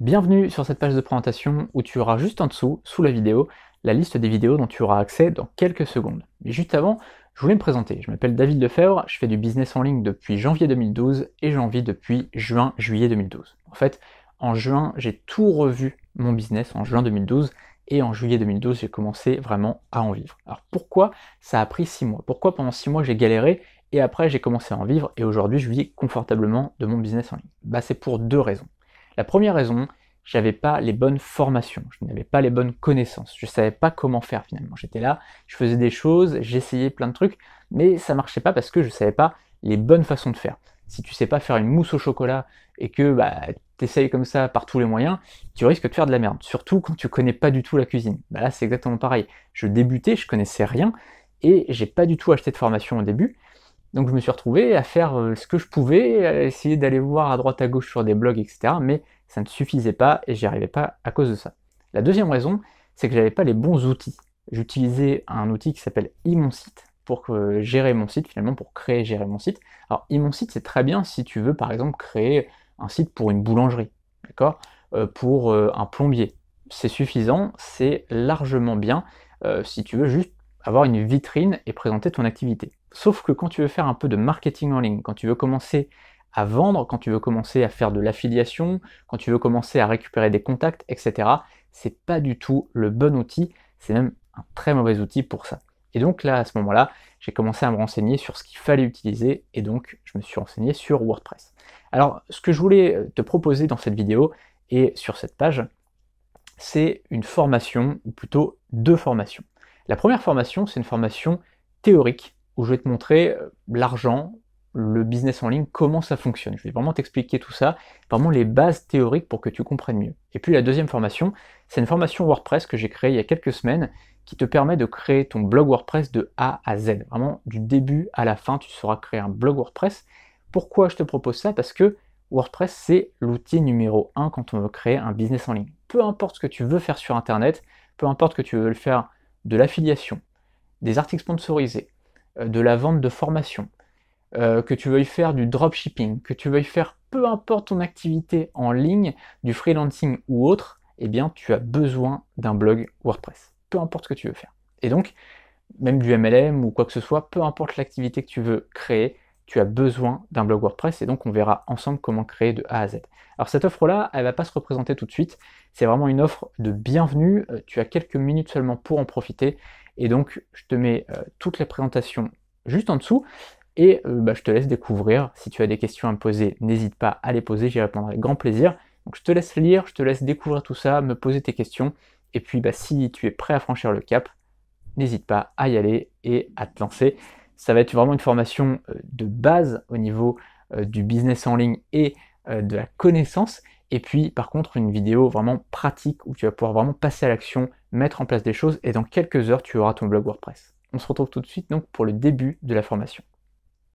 Bienvenue sur cette page de présentation où tu auras juste en dessous, sous la vidéo, la liste des vidéos dont tu auras accès dans quelques secondes. Mais juste avant, je voulais me présenter. Je m'appelle David Lefebvre, je fais du business en ligne depuis janvier 2012 et j'en vis depuis juillet 2012. En fait, en juin, j'ai tout revu mon business en juin 2012 et en juillet 2012, j'ai commencé vraiment à en vivre. Alors pourquoi ça a pris 6 mois? Pourquoi pendant 6 mois j'ai galéré et après j'ai commencé à en vivre et aujourd'hui je vis confortablement de mon business en ligne? C'est pour deux raisons. La première raison, j'avais pas les bonnes formations, je n'avais pas les bonnes connaissances, je savais pas comment faire finalement. J'étais là, je faisais des choses, j'essayais plein de trucs, mais ça marchait pas parce que je savais pas les bonnes façons de faire. Si tu sais pas faire une mousse au chocolat et que tu essayes comme ça par tous les moyens, tu risques de faire de la merde. Surtout quand tu connais pas du tout la cuisine. Là c'est exactement pareil. Je débutais, je connaissais rien et j'ai pas du tout acheté de formation au début. Donc je me suis retrouvé à faire ce que je pouvais, à essayer d'aller voir à droite à gauche sur des blogs, etc. Mais ça ne suffisait pas et j'y arrivais pas à cause de ça. La deuxième raison, c'est que j'avais pas les bons outils. J'utilisais un outil qui s'appelle iMonSite pour gérer mon site, finalement pour créer et gérer mon site. Alors iMonSite c'est très bien si tu veux par exemple créer un site pour une boulangerie, d'accord, pour un plombier. C'est suffisant, c'est largement bien si tu veux juste avoir une vitrine et présenter ton activité. Sauf que quand tu veux faire un peu de marketing en ligne, quand tu veux commencer à vendre, quand tu veux commencer à faire de l'affiliation, quand tu veux commencer à récupérer des contacts, etc., c'est pas du tout le bon outil, c'est même un très mauvais outil pour ça. Et donc là, à ce moment-là, j'ai commencé à me renseigner sur ce qu'il fallait utiliser, et donc je me suis renseigné sur WordPress. Alors, ce que je voulais te proposer dans cette vidéo, et sur cette page, c'est une formation, ou plutôt deux formations. La première formation, c'est une formation théorique, où je vais te montrer l'argent, le business en ligne, comment ça fonctionne. Je vais vraiment t'expliquer tout ça, vraiment les bases théoriques pour que tu comprennes mieux. Et puis la deuxième formation, c'est une formation WordPress que j'ai créée il y a quelques semaines, qui te permet de créer ton blog WordPress de A à Z. Vraiment, du début à la fin, tu sauras créer un blog WordPress. Pourquoi je te propose ça? Parce que WordPress, c'est l'outil numéro 1 quand on veut créer un business en ligne. Peu importe ce que tu veux faire sur Internet, peu importe que tu veux le faire de l'affiliation, des articles sponsorisés, de la vente de formation, que tu veuilles faire du dropshipping, que tu veuilles faire peu importe ton activité en ligne, du freelancing ou autre, eh bien tu as besoin d'un blog WordPress. Peu importe ce que tu veux faire. Et donc, même du MLM ou quoi que ce soit, peu importe l'activité que tu veux créer, tu as besoin d'un blog WordPress et donc on verra ensemble comment créer de A à Z. Alors cette offre-là, elle ne va pas se représenter tout de suite, c'est vraiment une offre de bienvenue, tu as quelques minutes seulement pour en profiter et donc je te mets toutes les présentations juste en dessous et je te laisse découvrir. Si tu as des questions à me poser, n'hésite pas à les poser, j'y répondrai avec grand plaisir. Donc je te laisse lire, je te laisse découvrir tout ça, me poser tes questions et puis si tu es prêt à franchir le cap, n'hésite pas à y aller et à te lancer. Ça va être vraiment une formation de base au niveau du business en ligne et de la connaissance. Et puis par contre une vidéo vraiment pratique où tu vas pouvoir vraiment passer à l'action, mettre en place des choses et dans quelques heures tu auras ton blog WordPress. On se retrouve tout de suite donc pour le début de la formation.